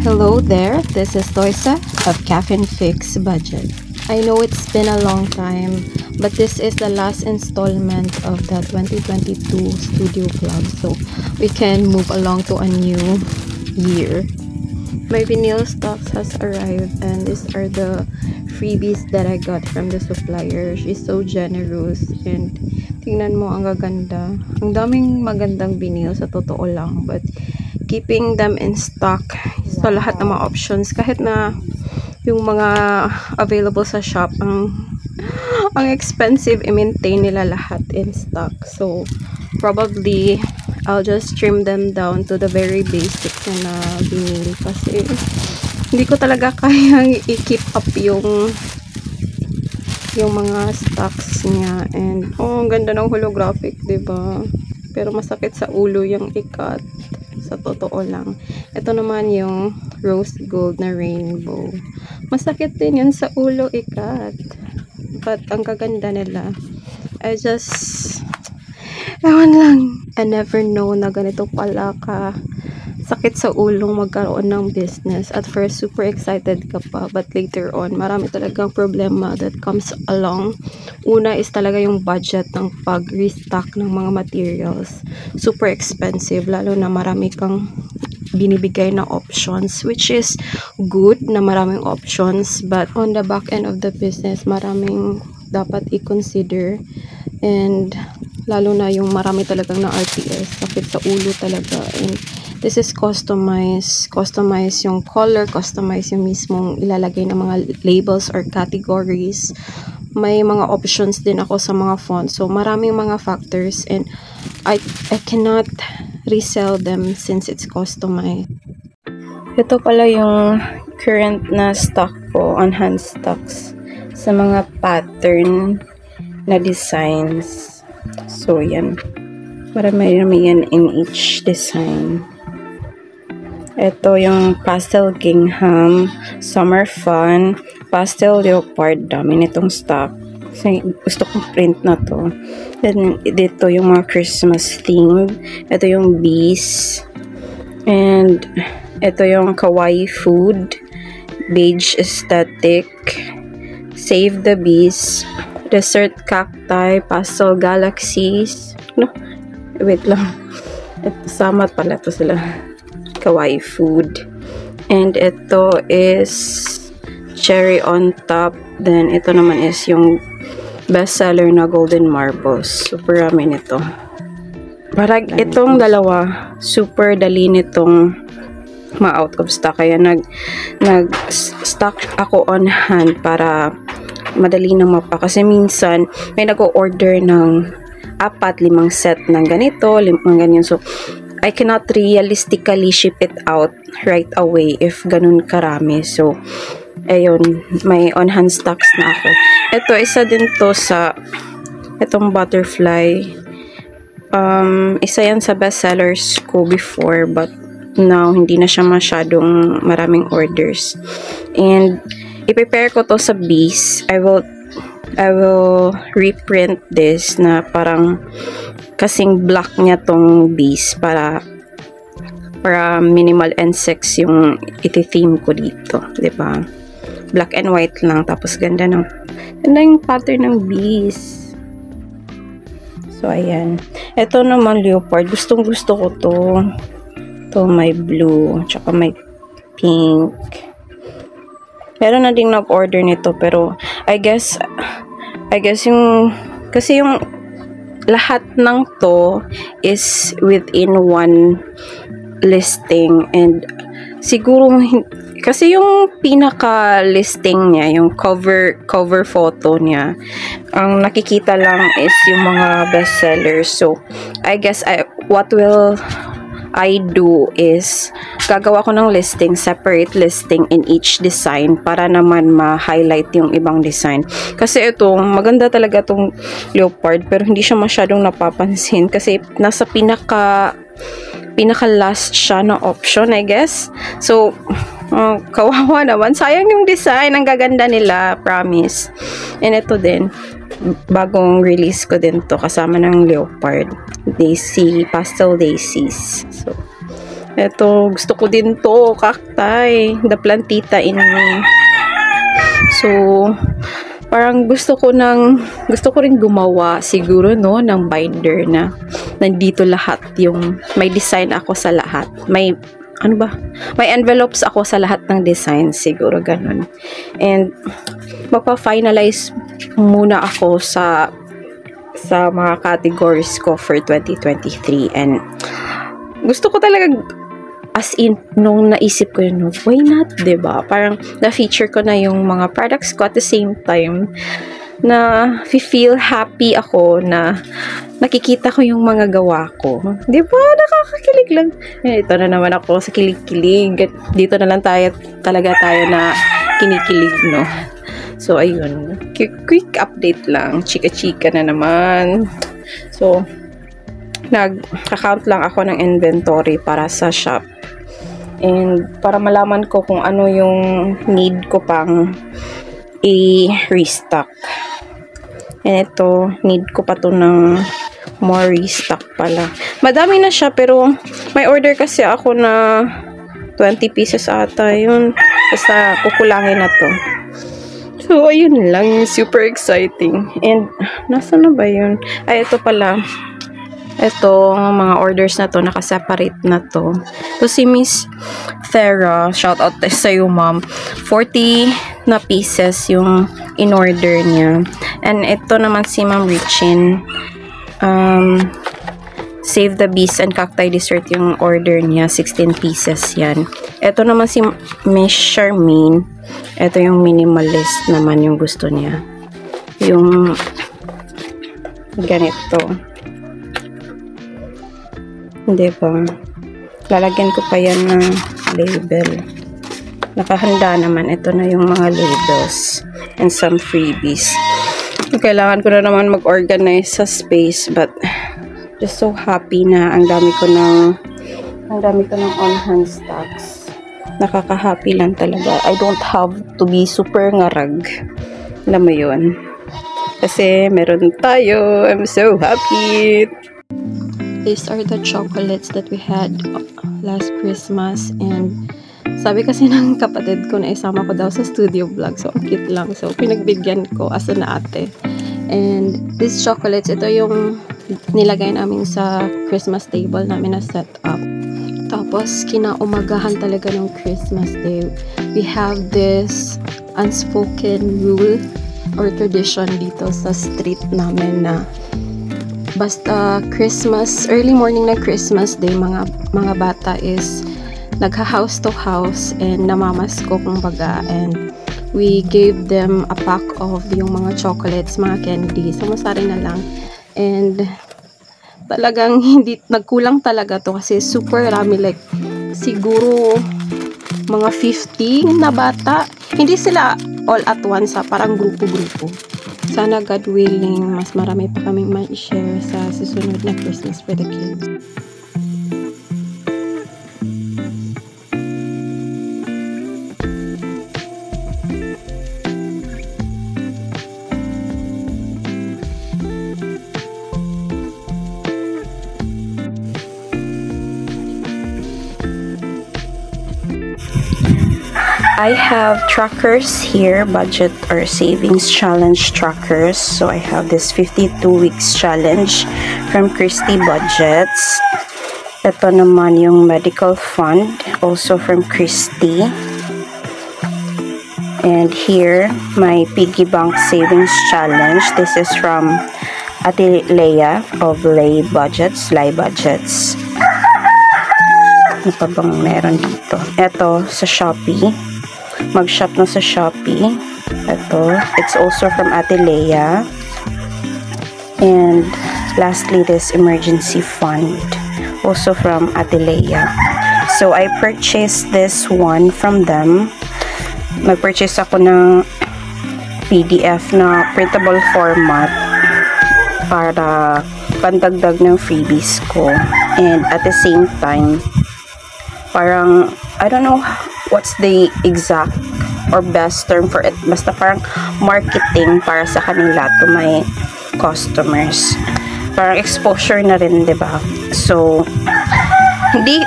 Hello there, this is Toysa of Caffeine Fix Budget. I know it's been a long time, but this is the last installment of the 2022 studio vlog, so we can move along to a new year. My vinyl stocks has arrived, and these are the freebies that I got from the supplier. She's so generous, and tingnan mo, ang gaganda. Ang daming magandang vinyl sa totoo lang, but keeping them in stock sa lahat ng mga options, kahit na yung mga available sa shop, ang expensive, i-maintain nila lahat in stock. So probably I'll just trim them down to the very basic na vinyl, kasi hindi ko talaga kayang i-keep up yung mga stocks niya. And ang ganda ng holographic, diba? Pero masakit sa ulo yung ikat, sa totoo lang. Ito naman yung rose gold na rainbow. Masakit din yun sa ulo ikat. But ang gaganda nila. Ewan lang. I never know na ganito pala ka sakit sa ulong magkaroon ng business. At first, super excited ka pa. But later on, marami talagang problema that comes along. Una is talaga yung budget ng pag-restock ng mga materials. Super expensive. Lalo na marami kang binibigay na options, which is good na maraming options. But on the back end of the business, maraming dapat i-consider. And lalo na yung marami talagang na RTS. Sakit sa ulo talaga. And this is customize yung color, customize yung mismong ilalagay ng mga labels or categories. May mga options din ako sa mga fonts. So maraming mga factors, and I cannot resell them since it's customized. Ito pala yung current na stock ko, on hand stocks sa mga pattern na designs. So yan, marami yan in each design. Ito yung Pastel Gingham, Summer Fun, Pastel Leopard. Dami nitong stock. Kasi gusto kong print na to. Then, dito yung mga Christmas themed. Ito yung bees. And, ito yung Kawaii Food, Beige Aesthetic, Save the Bees, Desert Cacti, Pastel Galaxies. No? Wait lang. Ito, samat pala to sila. Kawaii Food. And ito is Cherry on Top. Then ito naman is yung bestseller na Golden Marbles. Super rami nito. Parang itong dalawa, super dali nitong ma-out of stock. Kaya nag-stock ako on hand para madali na mapa. Kasi minsan may nag-o-order ng 4-5 set ng ganito, 5 ganyan. So I cannot realistically ship it out right away if ganun karami. So, ayun, may on-hand stocks na ako. Ito, isa din to sa itong butterfly. Isa yan sa bestsellers ko before, but now, hindi na siya masyadong maraming orders. And, i-prepare ko to sa bees. I will reprint this na parang kasing black niya tong bees para minimal insects yung iti-theme ko dito, 'di ba? Black and white lang, tapos ganda yung pattern ng bees. So ayan. Ito naman leopard, gustong-gusto ko to. To may blue, tsaka may pink. Meron na ding nag-order nito, pero I guess yung kasi yung lahat ng to is within one listing, and siguro kasi yung pinaka listing niya, yung cover photo niya, ang nakikita lang is yung mga bestsellers. So I guess what will I do is gagawa ko ng listing, separate listing in each design para naman ma-highlight yung ibang design. Kasi ito, maganda talaga tong leopard, pero hindi siya masyadong napapansin kasi nasa pinaka last siya na option, I guess. So, kawawa naman. Sayang yung design. Ang gaganda nila, promise. And ito din. bagong release ko din to kasama ng leopard. Daisy, pastel daisies. So, eto, gusto ko din to, cacti. The plantita in me. So, parang gusto ko rin gumawa siguro, no, ng binder na nandito lahat yung, may design ako sa lahat. May envelopes ako sa lahat ng design, siguro ganun. And magpa-finalize muna ako sa mga categories ko for 2023. And gusto ko talaga, as in, nung naisip ko yun, why not, diba? Parang na-feature ko na yung mga products ko at the same time na feel happy ako na nakikita ko yung mga gawa ko. Di ba? Nakakakilig lang. Ito na naman ako sa kilig-kilig. Dito na lang talaga tayo na kinikilig, no? So, ayun. Quick update lang. Chika-chika na naman. So, nag-account lang ako ng inventory para sa shop. And para malaman ko kung ano yung need ko pang i-restock. And ito, need ko pa to ng more restock pala. Madami na siya, pero may order kasi ako na 20 pieces ata yun. Basta kukulangin na to. So, ayun lang. Super exciting. And, nasa na ba yun? Ay, ito pala. Ito, mga orders na to, nakaseparate na to. So, si Miss Thera, shout out sa'yo, ma'am. 40 na pieces yung in-order niya. And ito naman si Ma'am Richin. Save the Bees and Cacti Dessert yung order niya. 16 pieces yan. Ito naman si Miss Charmaine. Ito yung minimalist naman yung gusto niya. Yung ganito. Diba? Lalagyan ko pa yan ng label. Nakahanda naman. Ito na yung mga labels and some freebies. Kailangan ko na naman mag-organize sa space, but just so happy na ang dami ko ng on-hand stocks. Nakaka-happy lang talaga. I don't have to be super ngarag. Alam mo yun? Kasi meron tayo. I'm so happy. These are the chocolates that we had last Christmas, and sabi kasi ng kapatid ko na isama ko daw sa studio vlog, so cute lang, so pinagbigyan ko as an ate. And these chocolates, ito yung nilagay namin sa Christmas table namin na set up. Tapos kinaumagahan talaga ng Christmas Day, we have this unspoken rule or tradition dito sa street namin na basta Christmas, early morning ng Christmas Day, mga bata is nagha-house to house and namamasko kumbaga, and we gave them a pack of yung mga chocolates, mga candy, samasari na lang. And talagang hindi nagkulang talaga to kasi super rami, like siguro mga 50 na bata. Hindi sila all at once, parang grupo-grupo. Sana God willing, mas marami pa kaming ma-share sa susunod na Christmas for the kids. I have trackers here, budget or savings challenge trackers. So I have this 52 weeks challenge from Christy Budgets. Ito naman yung medical fund, also from Christy. And here, my piggy bank savings challenge. This is from Ate Leia of Lay Budgets. Ano pa bang meron dito? Ito sa Shopee. Mag-shop na sa Shopee. Ito. It's also from Ate Leia. And lastly, this emergency fund. Also from Ate Leia. So, I purchased this one from them. Mag-purchase ako ng PDF na printable format para pandagdag ng freebies ko. And at the same time, parang, I don't know what's the exact or best term for it, basta parang marketing para sa kanila to my customers. Parang exposure na rin, diba? So, hindi,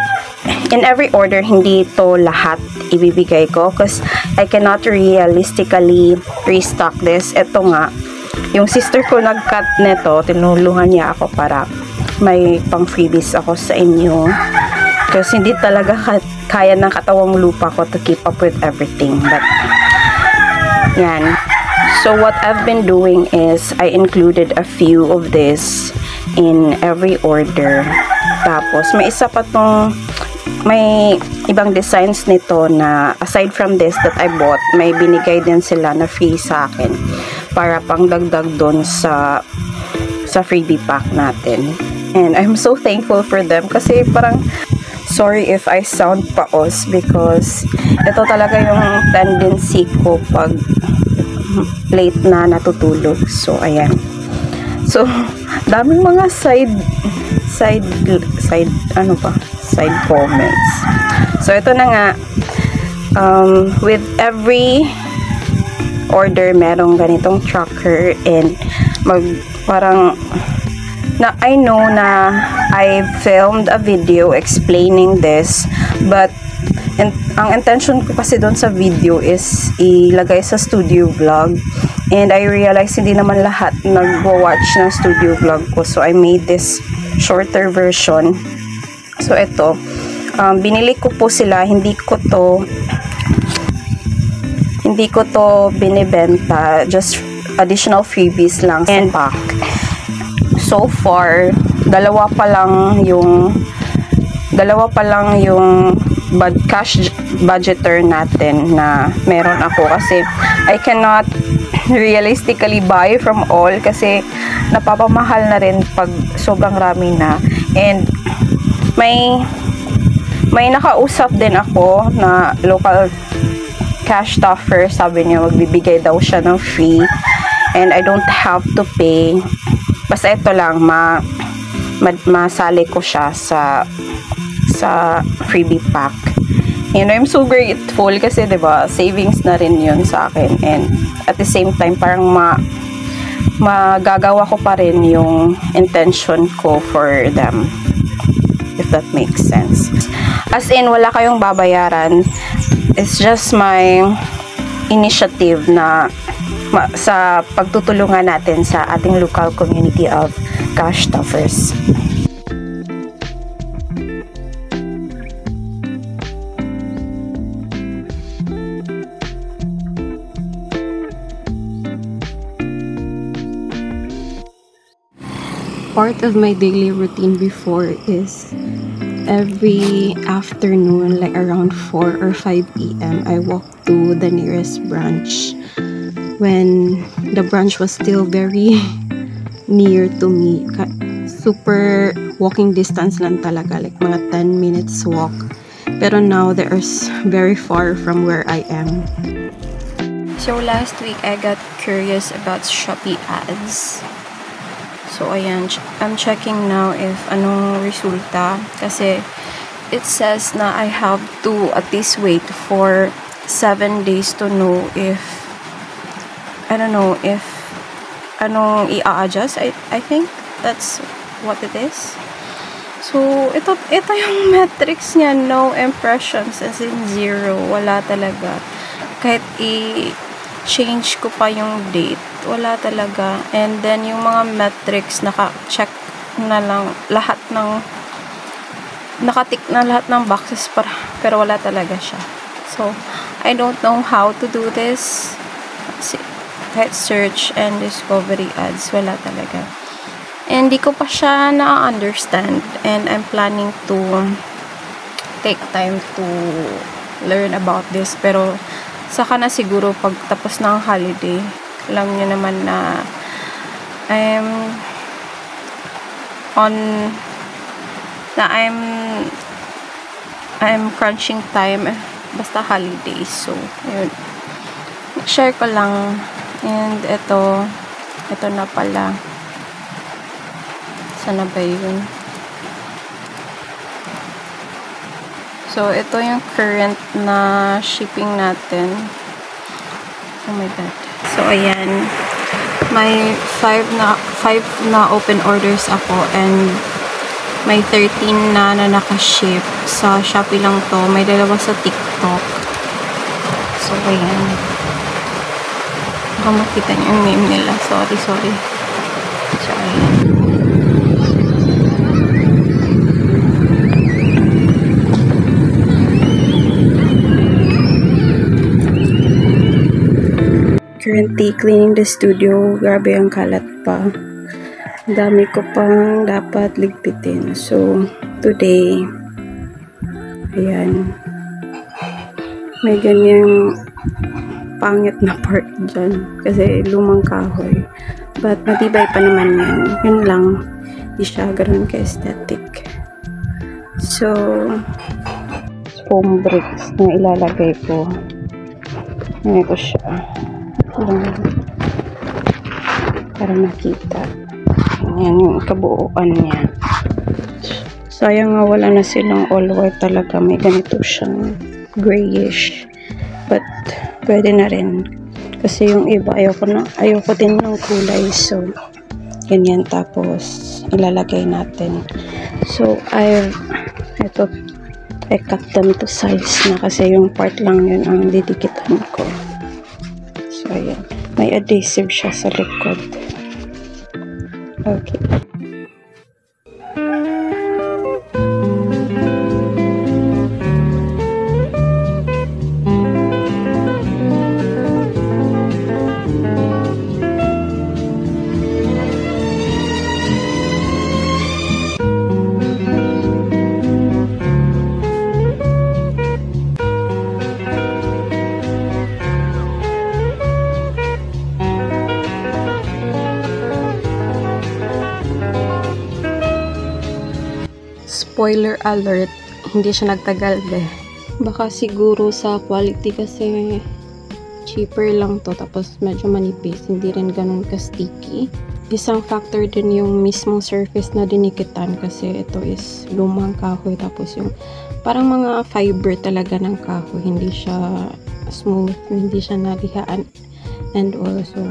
in every order, hindi to lahat ibibigay ko because I cannot realistically restock this. Ito nga, yung sister ko nag-cut nito, tinulungan niya ako para may pang freebies ako sa inyo. Kasi hindi talaga kaya ng katawang lupa ko to keep up with everything. But, yan. So, what I've been doing is, I included a few of this in every order. Tapos, may isa pa tong, may ibang designs nito na, aside from this that I bought, may binigay din sila na free sa akin para pang dagdag doon sa freebie pack natin. And I'm so thankful for them kasi parang, sorry if I sound paos because ito talaga yung tendency ko pag late na natutulog. So, ayan. So, daming mga side comments. So, ito na nga. With every order, merong ganitong tracker and parang na I know na I filmed a video explaining this, but ang intention ko kasi doon sa video is ilagay sa studio vlog, and I realized hindi naman lahat nagwa-watch ng studio vlog ko, so I made this shorter version. So ito, binili ko po sila, hindi ko to binibenta, just additional freebies lang sa pack. So far, dalawa pa lang yung cash budgeter natin na meron ako kasi I cannot realistically buy from all kasi napapamahal na rin pag sobrang rami na. And may nakausap din ako na local cash stuffer, sabi niya magbibigay daw siya ng free and I don't have to pay. Basta ito lang, masali ko siya sa freebie pack. And I'm so grateful kasi, diba, savings na rin yun sa akin. And at the same time, parang magagawa ko pa rin yung intention ko for them. If that makes sense. As in, wala kayong babayaran. It's just my initiative na sa pagtutulungan natin sa ating local community of cash stuffers. Part of my daily routine before is every afternoon, like around 4 or 5 p.m., I walk to the nearest branch. When the branch was still very near to me, super walking distance lang talaga, like mga 10 minutes walk. Pero now, there's very far from where I am. So, last week, I got curious about Shopee ads. So, ayan, I'm checking now if anong resulta. Kasi, it says na I have to at least wait for 7 days to know if, I don't know, if anong i-adjust. I think that's what it is. So, ito yung metrics niya. No impressions, as in 0. Wala talaga. Kahit i-change ko pa yung date, wala talaga. And then, yung mga metrics, naka-check na lang lahat ng, nakatik na lahat ng boxes pero wala talaga siya. So, I don't know how to do this. Kahit search and discovery ads, wala talaga. And di ko pa siya na-understand. And I'm planning to take time to learn about this. Pero, saka na siguro pag tapos ng holiday. Alam nyo naman na I'm crunching time. Basta holidays. So, yun. Share ko lang. And ito na pala. Sana ba yun? So, ito yung current na shipping natin. Oh my God. So, ayan. May 5 na open orders ako and may 13 na nakaship. Sa Shopee lang to. May 2 sa TikTok. So, ayan. Baka makita niyo yung name nila. Sorry. So, ayan. Currently cleaning the studio. Grabe ang kalat pa. Dami ko pang dapat ligpitin. So, today, ayan, may ganyang pangit na part dyan. Kasi lumang kahoy. But, matibay pa naman yan. Yun lang. Di siya ganoon ka-aesthetic. So, foam bricks na ilalagay ko. Ngayon ko siya. Para makita. Yan yung kabuuan niya. Sayang nga wala na silang all white talaga. May ganito siyang grayish. But, pwede na rin. Kasi yung iba, ayoko din ng kulay. So, ganyan. Tapos, ilalagay natin. So, I cut them to size na. Kasi yung part lang yun ang didikitan ko. So, ayan. May adhesive siya sa likod. Okay. Spoiler alert, hindi siya nagtagal baka siguro sa quality kasi cheaper lang to, tapos medyo manipis, hindi rin ganun ka sticky. Isang factor din yung mismong surface na dinikitan kasi ito is lumang kahoy, tapos yung parang mga fiber talaga ng kahoy, hindi siya smooth, hindi siya nalihaan and also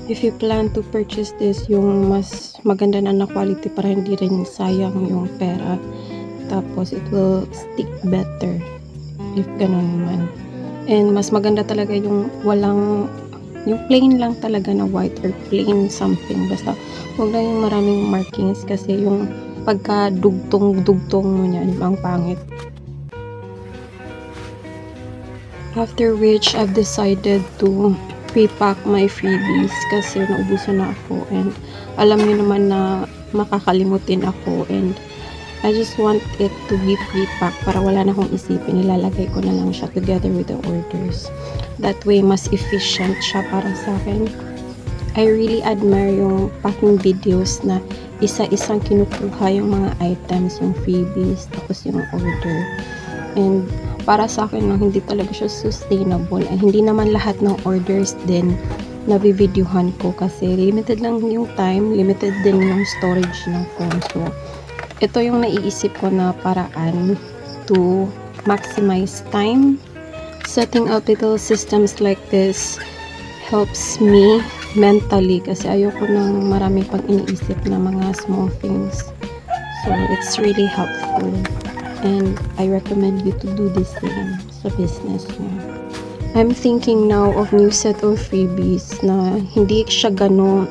if you plan to purchase this, yung mas maganda na quality para hindi rin sayang yung pera. Tapos, it will stick better if ganun man. And mas maganda talaga yung yung plain lang talaga na white or plain something. Basta, huwag lang yung maraming markings kasi yung pagka-dugtong mo niyan, ang pangit. After which, I've decided to pre-pack my freebies kasi naubusan na ako and alam niyo naman na makakalimutin ako and I just want it to be pre-pack para wala na akong isipin, ilalagay ko na lang siya together with the orders. That way, mas efficient siya para sa akin. I really admire yung packing videos na isa-isang kinukuha yung mga items, yung freebies, tapos yung order. And para sa akin, hindi talaga siya sustainable. And hindi naman lahat ng orders din nabivideohan ko kasi limited lang yung time, limited din yung storage ng phone. So, ito yung naiisip ko na paraan to maximize time. Setting up little systems like this helps me mentally kasi ayoko nang marami pang iniisip na mga small things. So, it's really helpful. And I recommend you to do this thing sa business mo. I'm thinking now of new set of freebies na hindi siya ganun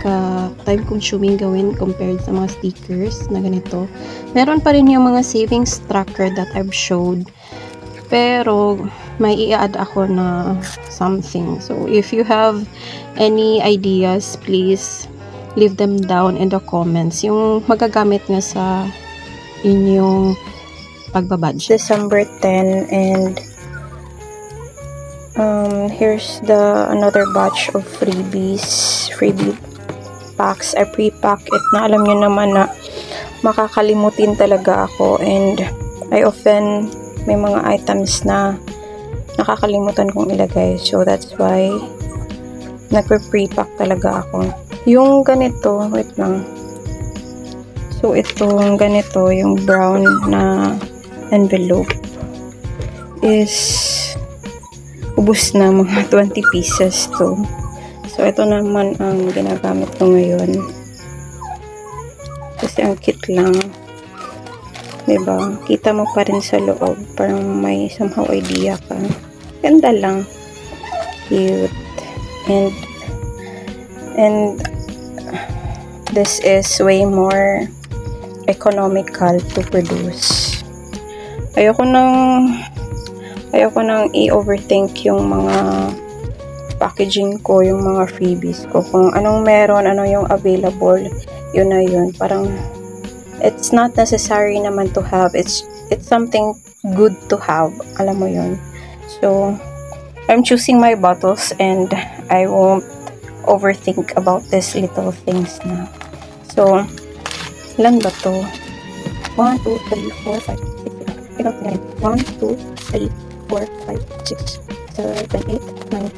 ka time consuming gawin compared sa mga stickers na ganito. Meron pa rin yung mga savings tracker that I've showed. Pero may i-add ako na something. So if you have any ideas, please leave them down in the comments. Yung magagamit nga sa inyong pagbabudget. December 10 and here's another batch of freebie packs. I pre-pack it na alam nyo naman na makakalimutin talaga ako and I often may mga items na nakakalimutan kong ilagay, so that's why nagpe-pre-pack talaga ako. Yung ganito, wait lang. So itong ganito, yung brown na envelope is ubos na mga 20 pieces to. So, ito naman ang ginagamit ko ngayon. Kasi ang cute lang. Diba? Kita mo pa rin sa loob. Parang may somehow idea ka. Ganda lang. Cute. And this is way more economical to produce. Ayoko nang i-overthink yung mga packaging ko, yung mga freebies ko. Kung anong meron, ano yung available, yun na yun. Parang it's not necessary naman to have. It's something good to have. Alam mo yun. So, I'm choosing my bottles and I won't overthink about these little things na. So, ilan ba to? 1, 2, 3, 4, 5, 6, 7, 8, 1, 2, 3, 4, 5, 6, 7, 8, 9,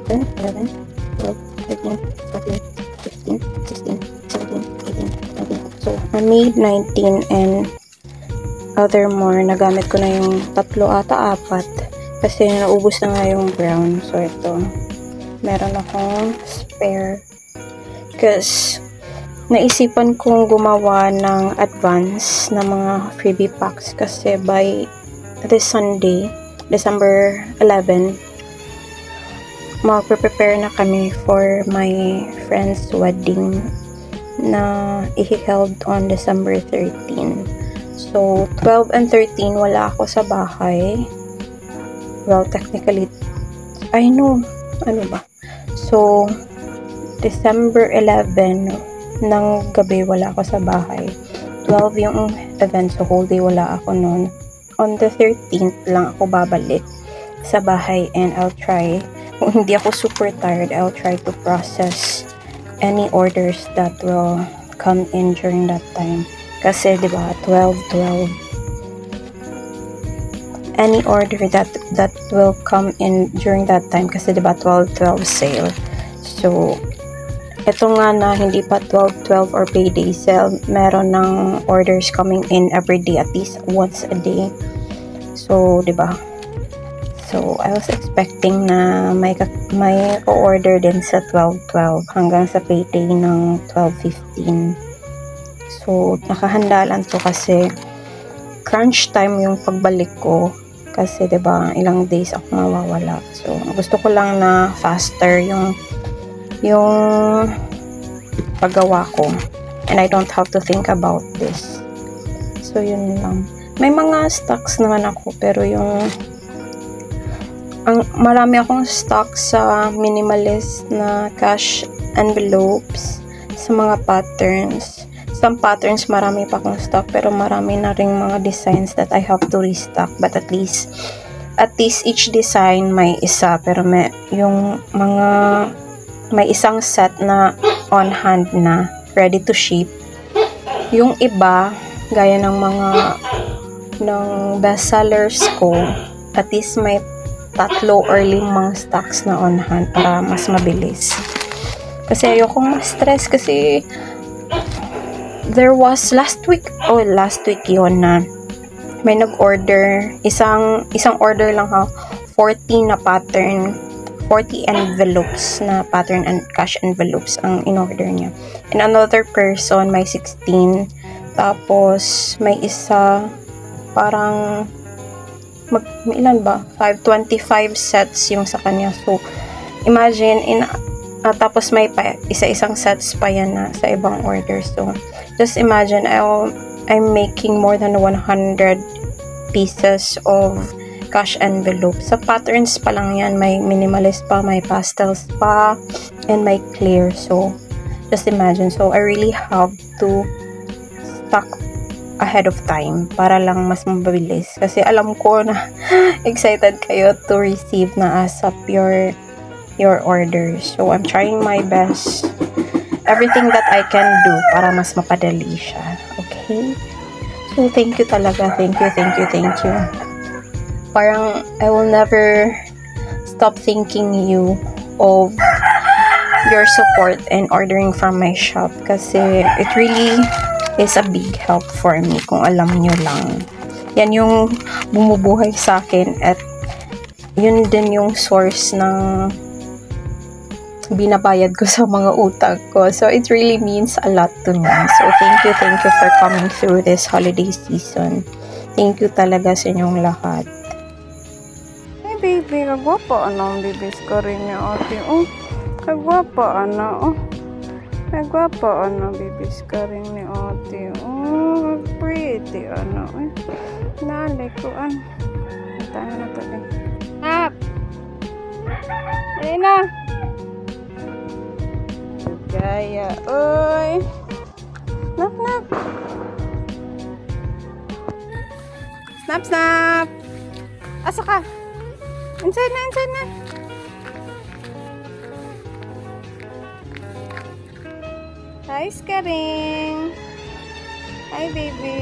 10, 11, 12, 13, 14, 15, 16, 17, 18, 19. So, I made 19 and other more. Nagamit ko na yung 3 ata 4 kasi naubos na nga yung brown. So, ito. Meron akong spare because naisipan kong gumawa ng advance na mga freebie packs kasi by this Sunday, December 11, mag-prepare na kami for my friend's wedding na i-held on December 13. So, 12 and 13, wala ako sa bahay. Well, technically, I know, ano ba? So, December 11 ng gabi, wala ako sa bahay. 12 yung event, so whole day wala ako noon. On the 13th lang ako babalik sa bahay and I'll try, kung hindi ako super tired, I'll try to process any orders that will come in during that time. Kasi, di ba, 12-12. Any order that will come in during that time. Kasi, di ba, 12-12 sale. So, ito nga na hindi pa 12-12 or payday sale, meron ng orders coming in every day, at least once a day. So, di ba? So, I was expecting na may o-order din sa 12-12 hanggang sa payday ng 12-15. So, nakahanda lang to kasi crunch time yung pagbalik ko. Kasi, di ba, ilang days ako mawawala. So, gusto ko lang na faster yung paggawa ko. And I don't have to think about this. So, yun lang. May mga stocks naman ako, pero marami akong stock sa minimalist na cash envelopes, sa mga patterns. Some patterns, marami pa akong stock, pero marami na ring mga designs that I have to restock. But at least each design may isa, pero may isang set na on hand na, ready to ship. Yung iba, gaya ng bestsellers ko, at least may 3 or 5 stocks na on hand para mas mabilis. Kasi ayokong ma-stress kasi there was last week yun na may nag-order, isang order lang ha, 40 na pattern, 40 envelopes na pattern and cash envelopes ang in-order niya. And another person, may 16. Tapos, may isa, parang, may ilan ba? 25 sets yung sa kanya. So, imagine, tapos may isa-isang sets pa yan na sa ibang order. So, just imagine, I'm making more than 100 pieces of cash envelope. Sa patterns pa lang yan, may minimalist pa, may pastels pa, and may clear. So, just imagine. So, I really have to stock ahead of time para lang mas mabilis. Kasi alam ko na excited kayo to receive na ASAP your orders. So, I'm trying my best. Everything that I can do para mas mapadali siya. Okay? So, thank you talaga. Thank you. Parang, I will never stop thanking you of your support and ordering from my shop. Kasi, it really is a big help for me kung alam nyo lang. Yan yung bumubuhay sa akin at yun din yung source ng binabayad ko sa mga utang ko. So, it really means a lot to me. So, thank you for coming through this holiday season. Thank you talaga sa inyong lahat. Hey baby, kagwapa ang bibis ka rin niya ate. Oh, kagwapa oh. Kagwapa bibis ka rin ni ate. Oh, pretty eh. Nalay ko tayo na to din. Nap! Alina! Gaya, oy! Nap! Snap! Asa ka? Inside na! Hi, Skaring! Hi, baby!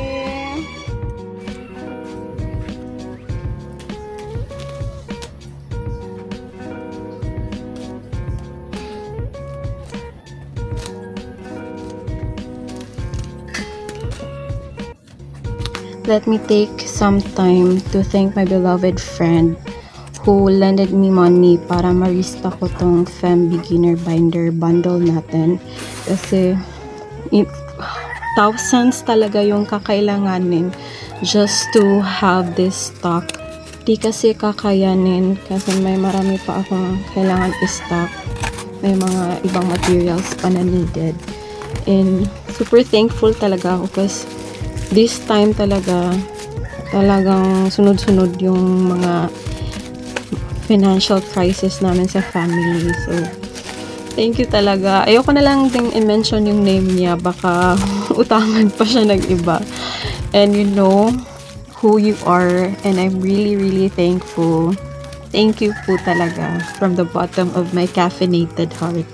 Let me take some time to thank my beloved friend who lended me money para ma-restock ko tong Fem Beginner Binder bundle natin. Kasi thousands talaga yung kakailanganin just to have this stock. Di kasi kakayanin kasi may marami pa akong kailangan i-stock. May mga ibang materials pa na needed. And super thankful talaga ako kasi this time talagang sunod-sunod yung mga financial crisis namin sa family. So, thank you talaga. Ayoko na lang ding i-mention yung name niya. Baka utangan pa siya ng iba. And you know who you are. And I'm really thankful. Thank you po talaga from the bottom of my caffeinated heart.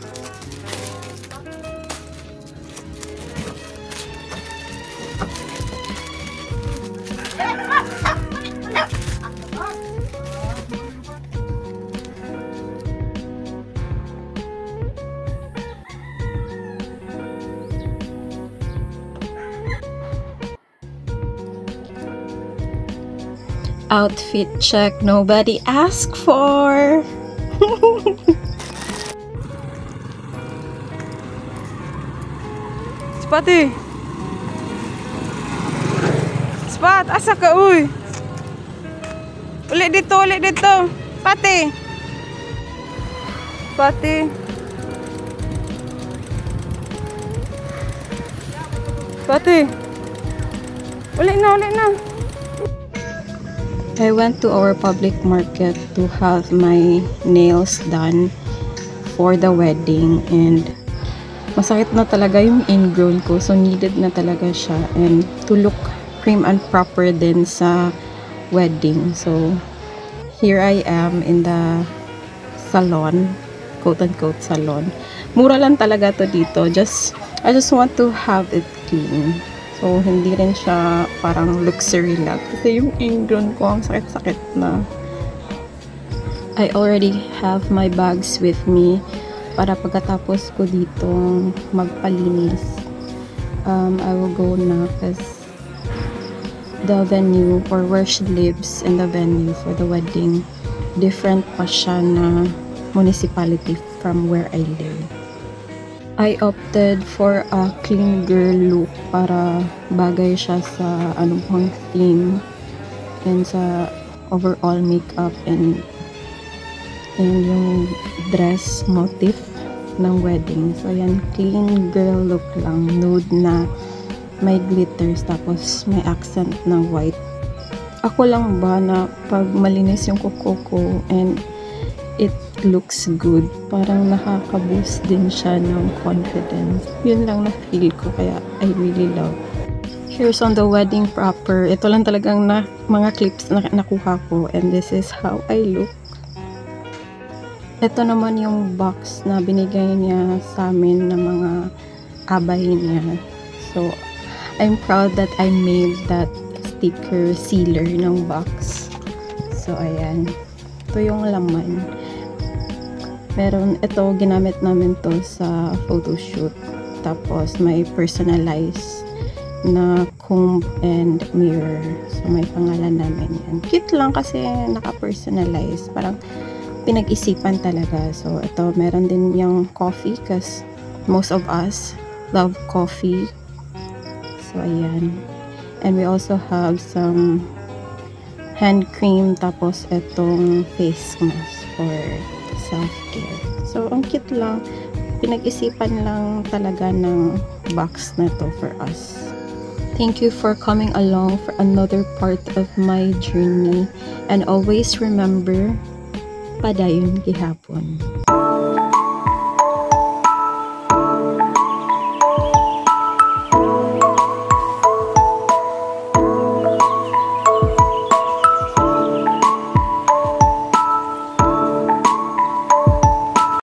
Outfit check nobody asked for. Spotty! Spot! Asa ka, uy! Ulit dito! Pati! Ulit na! I went to our public market to have my nails done for the wedding, and masakit na talaga yung ingrown ko, so needed na talaga siya, and to look prim and proper din sa wedding. So here I am in the salon, quote-unquote salon. Mura lang talaga to dito. I just want to have it clean. So, hindi rin siya parang luxury lang. Kasi yung ingrown ko, ang sakit-sakit na. I already have my bags with me para pagkatapos ko dito magpalinis. I will go na because the venue or where she lives in the venue for the wedding, different pa siya na municipality from where I live. I opted for a clean girl look para bagay siya sa anong theme and sa overall makeup and yung dress motif ng wedding. So yan, clean girl look lang, nude na may glitters tapos may accent ng white. Ako lang ba na pag malinis yung kuko ko and it looks good, parang nakaka-boost din siya ng confidence. Yun lang na feel ko, kaya I really love. Here's on the wedding proper. Ito lang talagang mga clips na nakuha ko, and this is how I look. Ito naman yung box na binigay niya sa amin ng mga abay niya. So, I'm proud that I made that sticker sealer ng box. So, ayan. Ito yung laman. Ito, ginamit namin to sa photoshoot. Tapos, may personalized na comb and mirror. So, may pangalan namin yan. Cute lang kasi naka-personalize. Parang pinag-isipan talaga. So, ito, meron din yung coffee because most of us love coffee. So, ayan. And we also have some hand cream, tapos itong face mask for self-care. So, ang cute lang. Pinag-isipan lang talaga ng box na to for us. Thank you for coming along for another part of my journey. And always remember, padayon gihapon.